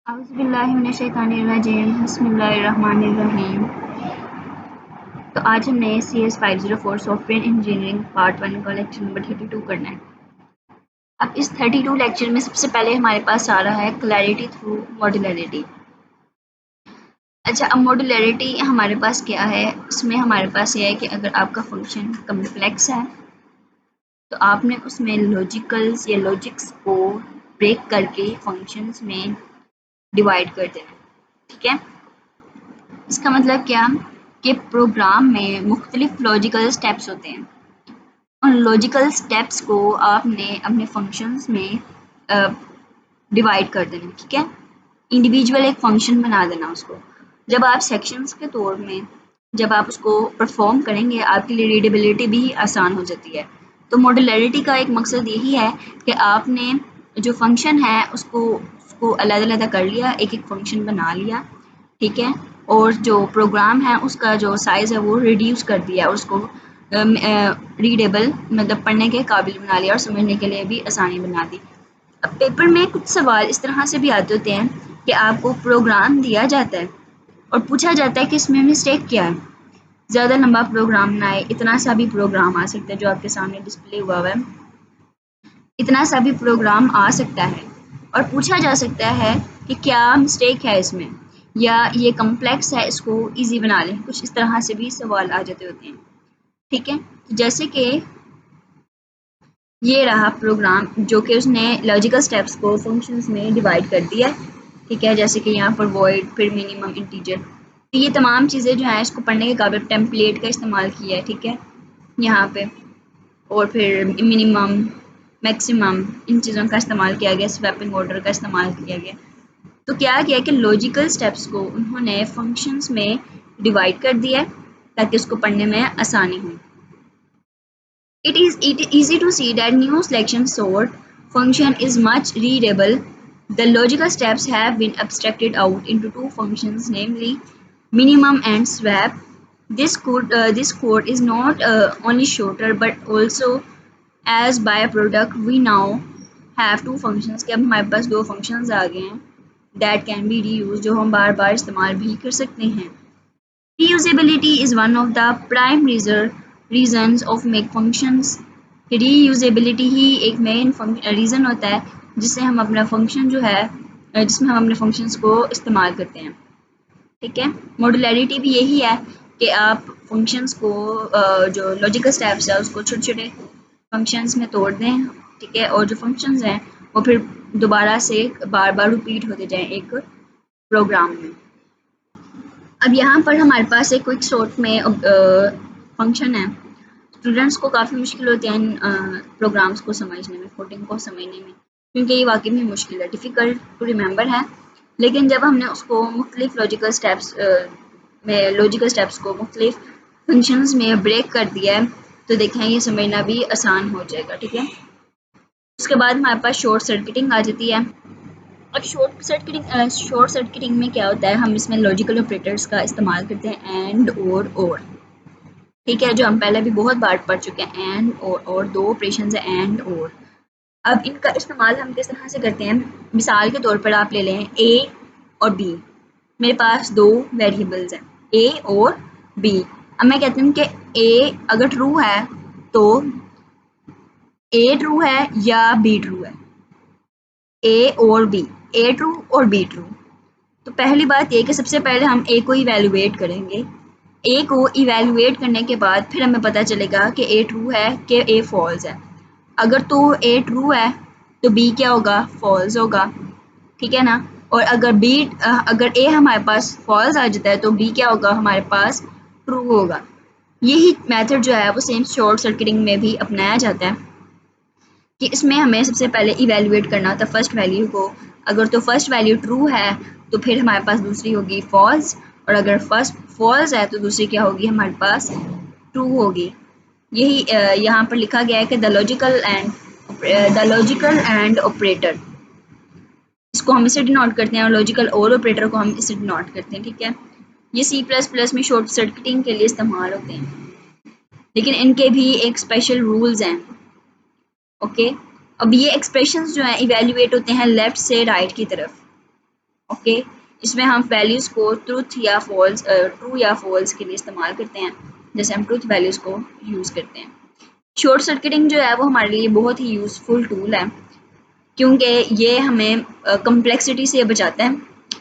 औज़ुबिल्लाहिमिनश्शैतानिर्रजीम बिस्मिल्लाहिर्रहमानिर्रहीम। तो आज हमने CS 504 सॉफ्टवेयर इंजीनियरिंग पार्ट 1 का लेक्चर नंबर 32 करना है। अब इस 32 लेक्चर में सबसे पहले हमारे पास आ रहा है क्लैरिटी थ्रू मॉड्यूलरिटी। अच्छा, अब मॉड्यूलरिटी हमारे पास क्या है, उसमें हमारे पास ये है कि अगर आपका फंक्शन कम्प्लेक्स है तो आपने उसमें लॉजिकल्स या लॉजिक्स को ब्रेक करके फंक्शंस में डिवाइड कर देना। ठीक है, इसका मतलब क्या कि प्रोग्राम में मुख्तलिफ लॉजिकल स्टेप्स होते हैं। उन लॉजिकल स्टेप्स को आपने अपने फंक्शंस में डिवाइड कर देना। ठीक है, इंडिविजुअल एक फंक्शन बना देना उसको। जब आप सेक्शंस के तौर में जब आप उसको परफॉर्म करेंगे आपके लिए रीडेबिलिटी भी आसान हो जाती है। तो मॉड्यूलरिटी का एक मकसद यही है कि आपने जो फंक्शन है उसको अलग अलग कर लिया, एक एक फंक्शन बना लिया। ठीक है, और जो प्रोग्राम है उसका जो साइज़ है वो रिड्यूस कर दिया, उसको रीडेबल मतलब पढ़ने के काबिल बना लिया और समझने के लिए भी आसानी बना दी। अब पेपर में कुछ सवाल इस तरह से भी आते होते हैं कि आपको प्रोग्राम दिया जाता है और पूछा जाता है कि इसमें मिस्टेक क्या है। ज़्यादा लंबा प्रोग्राम ना आए, इतना सा भी प्रोग्राम आ सकता है जो आपके सामने डिस्प्ले हुआ है, इतना सा भी प्रोग्राम आ सकता है और पूछा जा सकता है कि क्या मिस्टेक है इसमें या ये कम्प्लेक्स है, इसको इजी बना लें। कुछ इस तरह से भी सवाल आ जाते होते हैं। ठीक है, तो जैसे कि ये रहा प्रोग्राम जो कि उसने लॉजिकल स्टेप्स को फंक्शंस में डिवाइड कर दिया है। ठीक है, जैसे कि यहाँ पर वॉइड, फिर मिनिमम, इंटीजर, तो ये तमाम चीज़ें जो हैं इसको पढ़ने के काबिल टेम्पलेट का इस्तेमाल किया है। ठीक है, यहाँ पे और फिर मिनिमम, मैक्सिमम, इन चीज़ों का इस्तेमाल किया गया, स्वैपिंग ऑर्डर का इस्तेमाल किया गया। तो क्या किया कि लॉजिकल स्टेप्स को उन्होंने फंक्शंस में डिवाइड कर दिया ताकि उसको पढ़ने में आसानी हो। It is easy to see that new selection sort function is much readable. The logical steps have been abstracted out into two functions, namely minimum and swap. This code is not only shorter but also as byproduct we now have two functions कि अब हमारे पास दो functions आ गए हैं that can be reused, जो हम बार बार इस्तेमाल भी कर सकते हैं। Reusability is one of the prime reasons of make functions. Reusability ही एक मेन रीज़न होता है जिससे हम अपना फंक्शन जो है जिसमें हम अपने फंक्शंस को इस्तेमाल करते हैं। ठीक है, मॉड्यूलरिटी भी यही है कि आप फंक्शंस को जो लॉजिकल स्टेप्स है उसको छोटे छोटे फंक्शंस में तोड़ दें। ठीक है, और जो फंक्शंस हैं वो फिर दोबारा से बार बार रिपीट होते जाएं एक प्रोग्राम में। अब यहाँ पर हमारे पास एक क्विक शॉर्ट में फंक्शन है। स्टूडेंट्स को काफ़ी मुश्किल होती है इन प्रोग्राम्स को समझने में, कोडिंग को समझने में, क्योंकि ये वाकई में मुश्किल है, डिफ़िकल्ट टू रिमेंबर है। लेकिन जब हमने उसको मुख्तलिफ लॉजिकल स्टेप्स को मुख्तलिफ फंक्शंस में ब्रेक कर दिया है तो देखें ये समझना भी आसान हो जाएगा। ठीक है, उसके बाद हमारे पास शॉर्ट सर्किटिंग आ जाती है। अब शॉर्ट सर्किटिंग में क्या होता है, हम इसमें लॉजिकल ऑपरेटर्स का इस्तेमाल करते हैं, एंड और। ठीक है, जो हम पहले भी बहुत बार पढ़ चुके हैं, एंड और दो ऑपरेशंस है एंड और। अब इनका इस्तेमाल हम किस तरह से करते हैं, मिसाल के तौर पर आप ले लें ए और बी। मेरे पास दो वेरिएबल्स हैं ए और बी। अब मैं कहती हूँ कि ए अगर ट्रू है तो ए ट्रू है या बी ट्रू है, ए और बी, ए ट्रू और बी ट्रू। तो पहली बात ये कि सबसे पहले हम ए को इवैल्यूएट करेंगे। ए को इवैल्यूएट करने के बाद फिर हमें पता चलेगा कि ए ट्रू है कि ए फॉल्स है। अगर तो ए ट्रू है तो बी क्या होगा, फॉल्स होगा। ठीक है ना, और अगर ए हमारे पास फॉल्स आ जाता है तो बी क्या होगा, हमारे पास ट्रू होगा। यही मेथड जो है वो सेम शॉर्ट सर्किटिंग में भी अपनाया जाता है कि इसमें हमें सबसे पहले इवैल्यूएट करना होता है फर्स्ट वैल्यू को। अगर तो फर्स्ट वैल्यू ट्रू है तो फिर हमारे पास दूसरी होगी फॉल्स, और अगर फर्स्ट फॉल्स है तो दूसरी क्या होगी, हमारे पास ट्रू होगी। यही यहाँ पर लिखा गया है कि द लॉजिकल एंड ऑपरेटर, इसको हम इसे डिनोट करते हैं और लॉजिकल और ऑपरेटर को हम इसे डिनोट करते हैं। ठीक है, ये C++ में शॉर्ट सर्किटिंग के लिए इस्तेमाल होते हैं, लेकिन इनके भी एक स्पेशल रूल्स हैं। ओके, अब ये एक्सप्रेशंस जो हैं इवैल्यूएट होते हैं लेफ्ट से राइट की तरफ। ओके। इसमें हम वैल्यूज़ को ट्रू या फॉल्स के लिए इस्तेमाल करते हैं, जैसे हम ट्रूथ वैल्यूज़ को यूज़ करते हैं। शॉर्ट सर्किटिंग जो है वो हमारे लिए बहुत ही यूज़फुल टूल है, क्योंकि ये हमें कम्प्लेक्सिटी से बचाता है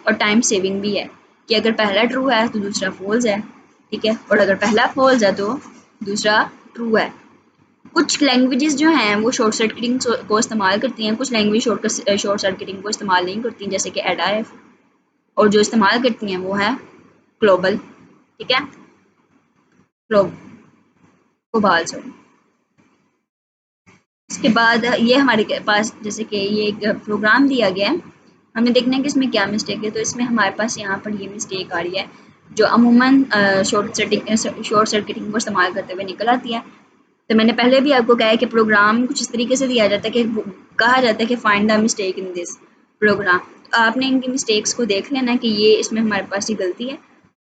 और टाइम सेविंग भी है, कि अगर पहला ट्रू है तो दूसरा फॉल्स है, ठीक है, और अगर पहला फॉल्स है तो दूसरा ट्रू है। कुछ लैंग्वेजेस जो हैं वो शॉर्ट सर्किटिंग को इस्तेमाल करती हैं, कुछ लैंग्वेज शॉर्ट सर्किटिंग को इस्तेमाल नहीं करती, जैसे कि एडाएफ, और जो इस्तेमाल करती हैं वो है ग्लोबल, ठीक है, ग्लोबल सॉरी। इसके बाद ये हमारे पास जैसे कि ये एक प्रोग्राम दिया गया है, हमें देखना है कि इसमें क्या मिस्टेक है। तो इसमें हमारे पास यहाँ पर ये मिस्टेक आ रही है जो अमूमन शॉर्ट सर्किटिंग को इस्तेमाल करते हुए निकल आती है। तो मैंने पहले भी आपको कहा है कि प्रोग्राम कुछ इस तरीके से दिया जाता है कि कहा जाता है कि find the mistake in this program. तो आपने इनकी मिस्टेक्स को देख लेना कि ये इसमें हमारे पास ये गलती है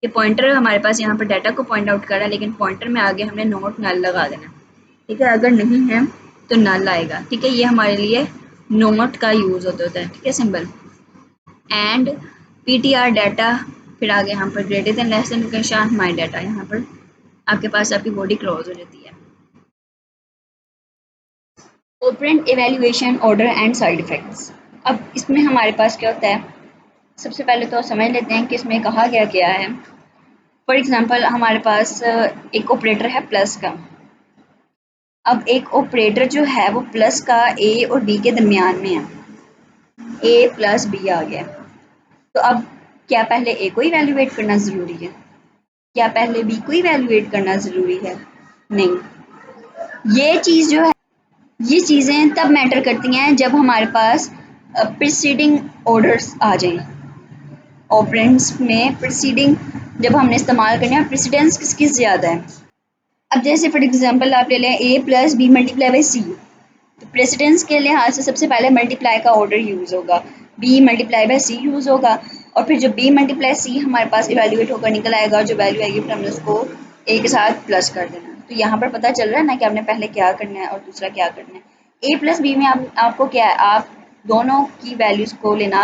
कि पॉइंटर हमारे पास यहाँ पर डाटा को पॉइंट आउट कर रहा है, लेकिन पॉइंटर में आगे हमने नॉट नल लगा देना, ठीक है, अगर नहीं है तो नल आएगा, ठीक है। ये हमारे लिए नोट का यूज़ होता है, ठीक है, सिंबल एंड ptr डाटा, फिर आगे यहाँ पर ग्रेटर देन लेस देन का निशान, माई डाटा, यहाँ पर आपके पास आपकी बॉडी क्लोज हो जाती है। Operand evaluation order and side effects. अब इसमें हमारे पास क्या होता है, सबसे पहले तो समझ लेते हैं कि इसमें कहा गया है। फॉर एग्जांपल हमारे पास एक ऑपरेटर है प्लस का। अब एक ऑपरेटर जो है वो प्लस का ए और बी के दरमियान में है, ए प्लस बी आ गया। तो अब क्या पहले ए को इवैल्यूएट करना ज़रूरी है? क्या पहले बी को इवैल्यूएट करना ज़रूरी है? नहीं। ये चीज़ जो है, ये चीज़ें तब मैटर करती हैं जब हमारे पास प्रीसीडिंग ऑर्डर्स आ जाएं। ऑपरेंड्स में प्रीसीडिंग जब हमने इस्तेमाल करना है, प्रेसिडेंस किसकी ज़्यादा है। अब जैसे फॉर एग्जांपल आप ले लें A plus B multiply by C, तो प्रेसिडेंस के लिहाज से सबसे पहले मल्टीप्लाई का ऑर्डर यूज़ होगा, B multiply by C use होगा, और फिर जो बी मल्टीप्लाई सी हमारे पास इवैल्यूएट होकर निकल आएगा, और जो वैल्यू आएगी फिर हमने उसको ए के साथ प्लस कर देना। तो यहाँ पर पता चल रहा है ना कि आपने पहले क्या करना है और दूसरा क्या करना है। ए प्लस बी में आपको क्या है, आप दोनों की वैल्यूज़ को लेना,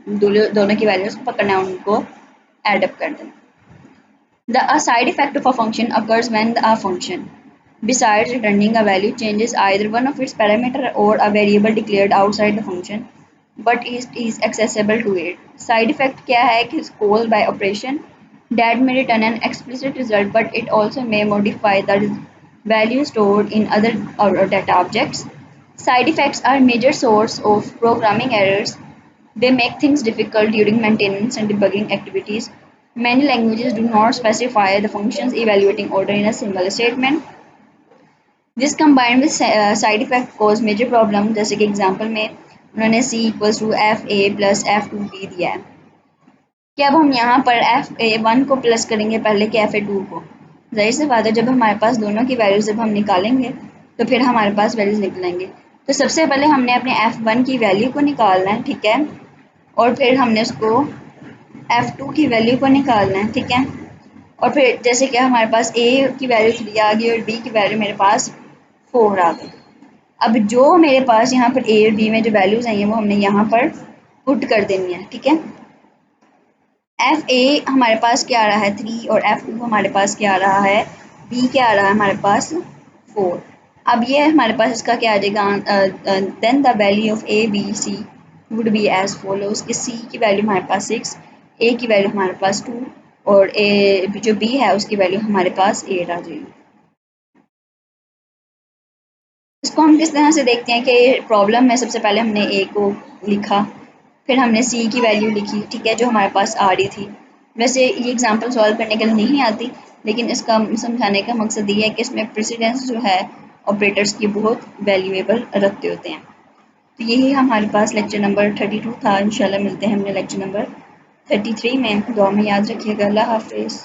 दोनों की वैल्यूज़ को पकड़ना है, उनको एडअप कर देना। A side effect of a function occurs when a function, besides returning a value, changes either one of its parameter or a variable declared outside the function, but is accessible to it. Side effect क्या है कि is called by operation that may return an explicit result, but it also may modify the value stored in other data objects. Side effects are major source of programming errors. They make things difficult during maintenance and debugging activities. Many languages do not specify the function's evaluating order in a single statement. This combined with side effect cause major problem, जैसे कि example में उन्होंने c equals to F A plus F two B दिया है कि अब हम यहाँ पर एफ ए वन को प्लस करेंगे पहले कि एफ ए टू को। जाहिर सी बात है जब हमारे पास दोनों की वैल्यूज जब हम निकालेंगे तो फिर हमारे पास वैल्यूज निकलेंगे। तो सबसे पहले हमने अपने एफ वन की वैल्यू को निकालना है, ठीक है, और फिर हमने उसको F2 की वैल्यू को निकालना है, ठीक है, और फिर जैसे कि हमारे पास A की वैल्यू 3 आ गई और B की वैल्यू मेरे पास 4 आ गई। अब जो मेरे पास यहाँ पर A और B में जो वैल्यूज़ आई हैं वो हमने यहाँ पर पुट कर देनी है, ठीक है। FA हमारे पास क्या आ रहा है 3 और F2 हमारे पास क्या आ रहा है, B क्या आ रहा है हमारे पास 4। अब ये हमारे पास इसका क्या आ जाएगा, then the value of A B C would be as follows कि C की वैल्यू हमारे पास 6, A की वैल्यू हमारे पास 2 और A जो B है उसकी वैल्यू हमारे पास 8 आ जाएगी। इसको हम किस तरह से देखते हैं कि प्रॉब्लम में सबसे पहले हमने A को लिखा, फिर हमने C की वैल्यू लिखी, ठीक है, जो हमारे पास आ रही थी। वैसे ये एग्जांपल सॉल्व करने के लिए नहीं आती, लेकिन इसका समझाने का मकसद ये है कि इसमें प्रेसिडेंस जो है ऑपरेटर्स की बहुत वैल्यूएबल रखते होते हैं। तो यही हमारे पास लेक्चर नंबर 32 था। इंशाल्लाह मिलते हैं हमने लेक्चर नंबर 33 में। दुआ में याद रखिएगा। अल्लाह हाफिज़।